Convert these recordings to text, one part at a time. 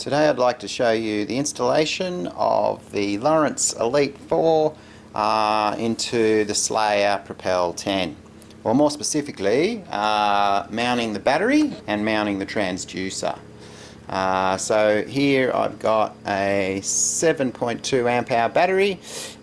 Today I'd like to show you the installation of the Lowrance Elite 4 into the Slayer Propel 10. Or more specifically, mounting the battery and mounting the transducer. So here I've got a 7.2 amp hour battery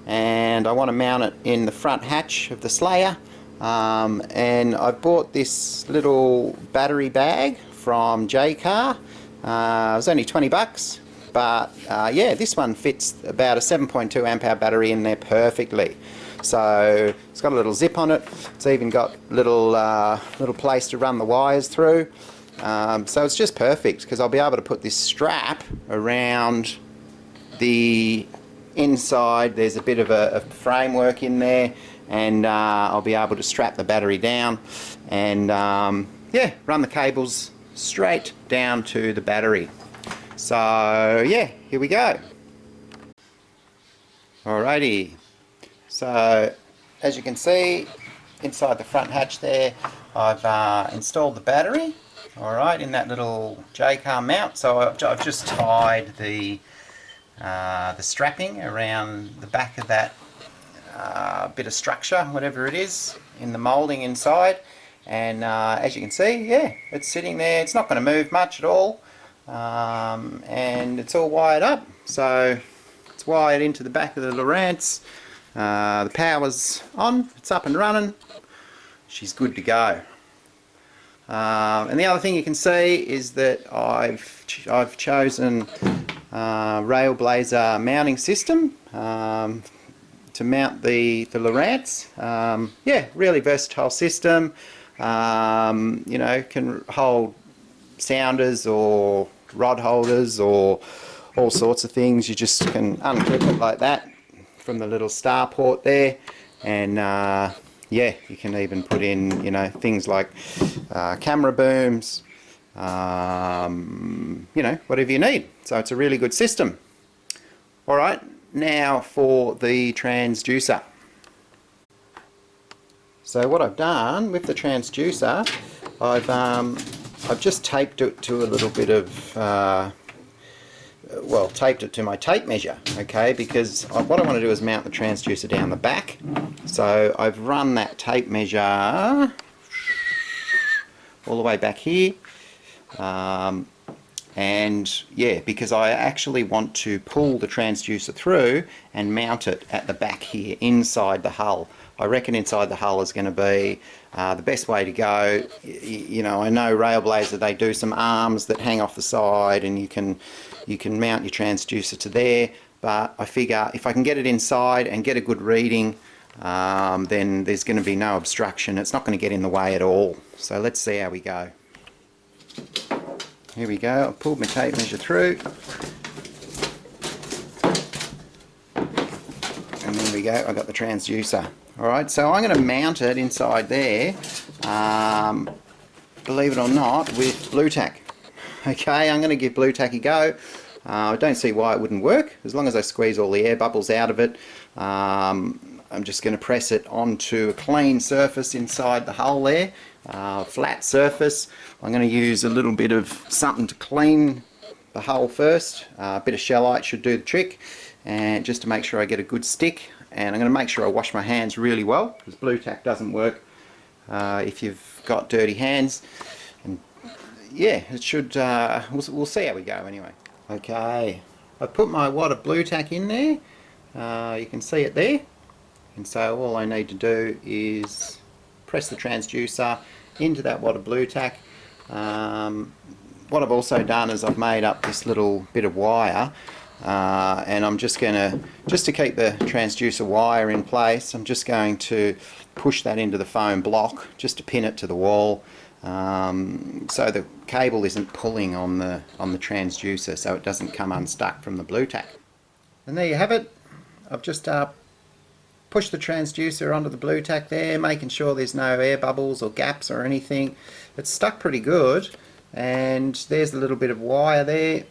and I want to mount it in the front hatch of the Slayer. And I bought this little battery bag from J-Car. It was only 20 bucks, but yeah, this one fits about a 7.2 amp hour battery in there perfectly. So it's got a little zip on it. It's even got little place to run the wires through. So it's just perfect because I'll be able to put this strap around the inside. There's a bit of a framework in there, and I'll be able to strap the battery down and yeah, run the cables straight down to the battery. So yeah, here we go. Alrighty, so as you can see inside the front hatch there, I've installed the battery, alright, in that little J-Car mount. So I've just tied the strapping around the back of that bit of structure, whatever it is, in the moulding inside. And as you can see, yeah, it's sitting there. It's not going to move much at all, and it's all wired up. So it's wired into the back of the Lowrance. The power's on, it's up and running. She's good to go. And the other thing you can see is that I've chosen Railblazer mounting system to mount the Lowrance. Yeah, really versatile system. You know, can hold sounders or rod holders or all sorts of things. You just can unclip it like that from the little star port there, and yeah, you can even put in, you know, things like camera booms, you know, whatever you need. So it's a really good system. Alright, now for the transducer. So what I've done with the transducer, I've just taped it to a little bit of, well, taped it to my tape measure, okay, because what I want to do is mount the transducer down the back. So I've run that tape measure all the way back here, and yeah, because I actually want to pull the transducer through and mount it at the back here inside the hull. I reckon inside the hull is going to be the best way to go. You know, I know Railblazer, they do some arms that hang off the side, and you can mount your transducer to there, but I figure if I can get it inside and get a good reading, then there's going to be no obstruction. It's not going to get in the way at all. So let's see how we go. Here we go. I've pulled my tape measure through, and there we go. I got the transducer. Alright, so I'm going to mount it inside there, believe it or not, with BlueTac. Okay, I'm going to give BlueTac a go. I don't see why it wouldn't work, as long as I squeeze all the air bubbles out of it. I'm just going to press it onto a clean surface inside the hull there, flat surface. I'm going to use a little bit of something to clean the hull first. A bit of shellite should do the trick, and just to make sure I get a good stick. And I'm going to make sure I wash my hands really well, because BlueTac doesn't work if you've got dirty hands. And yeah, it should, we'll see how we go anyway. Okay, I've put my wad of BlueTac in there. You can see it there. And so all I need to do is press the transducer into that wad of BlueTac. What I've also done is I've made up this little bit of wire, and I'm just going to, just to keep the transducer wire in place, I'm just going to push that into the foam block just to pin it to the wall, so the cable isn't pulling on the transducer, so it doesn't come unstuck from the BlueTac. And there you have it. I've just pushed the transducer onto the BlueTac there, making sure there's no air bubbles or gaps or anything. It's stuck pretty good, and there's a little bit of wire there,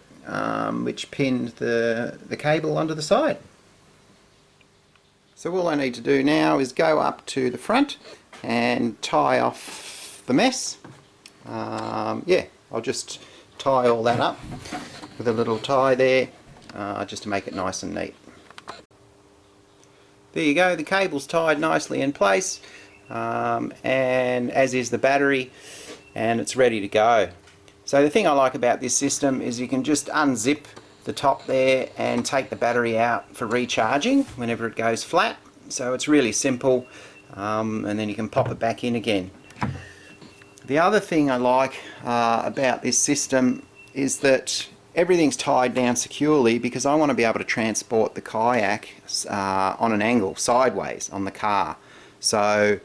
which pinned the cable onto the side. So all I need to do now is go up to the front and tie off the mess. Yeah, I'll just tie all that up with a little tie there, just to make it nice and neat. There you go, the cable's tied nicely in place, and as is the battery, and it's ready to go. So the thing I like about this system is you can just unzip the top there and take the battery out for recharging whenever it goes flat. So it's really simple, and then you can pop it back in again. The other thing I like about this system is that everything's tied down securely, because I want to be able to transport the kayak on an angle, sideways on the car. So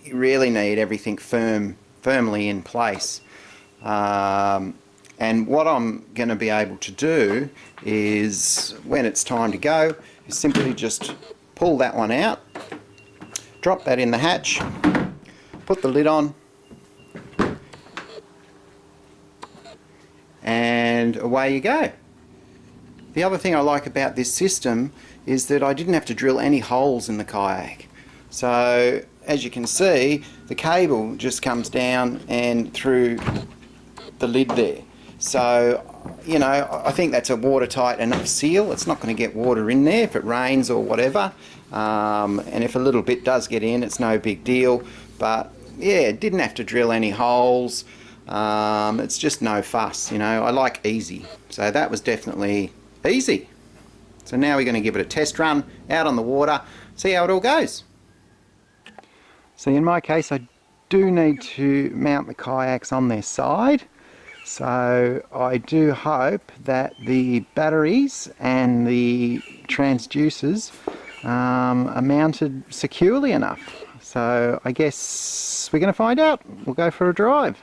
you really need everything firmly in place. And what I'm going to be able to do is, when it's time to go, is simply just pull that one out, drop that in the hatch, put the lid on, and away you go. The other thing I like about this system is that I didn't have to drill any holes in the kayak. So as you can see, the cable just comes down and through the lid there. So, you know, I think that's a watertight enough seal. It's not going to get water in there if it rains or whatever. And if a little bit does get in, it's no big deal. But yeah, didn't have to drill any holes. It's just no fuss, you know. I like easy. So that was definitely easy. So now we're going to give it a test run out on the water, see how it all goes. So in my case, I do need to mount the kayaks on their side. So I do hope that the batteries and the transducers are mounted securely enough. So I guess we're going to find out. We'll go for a drive.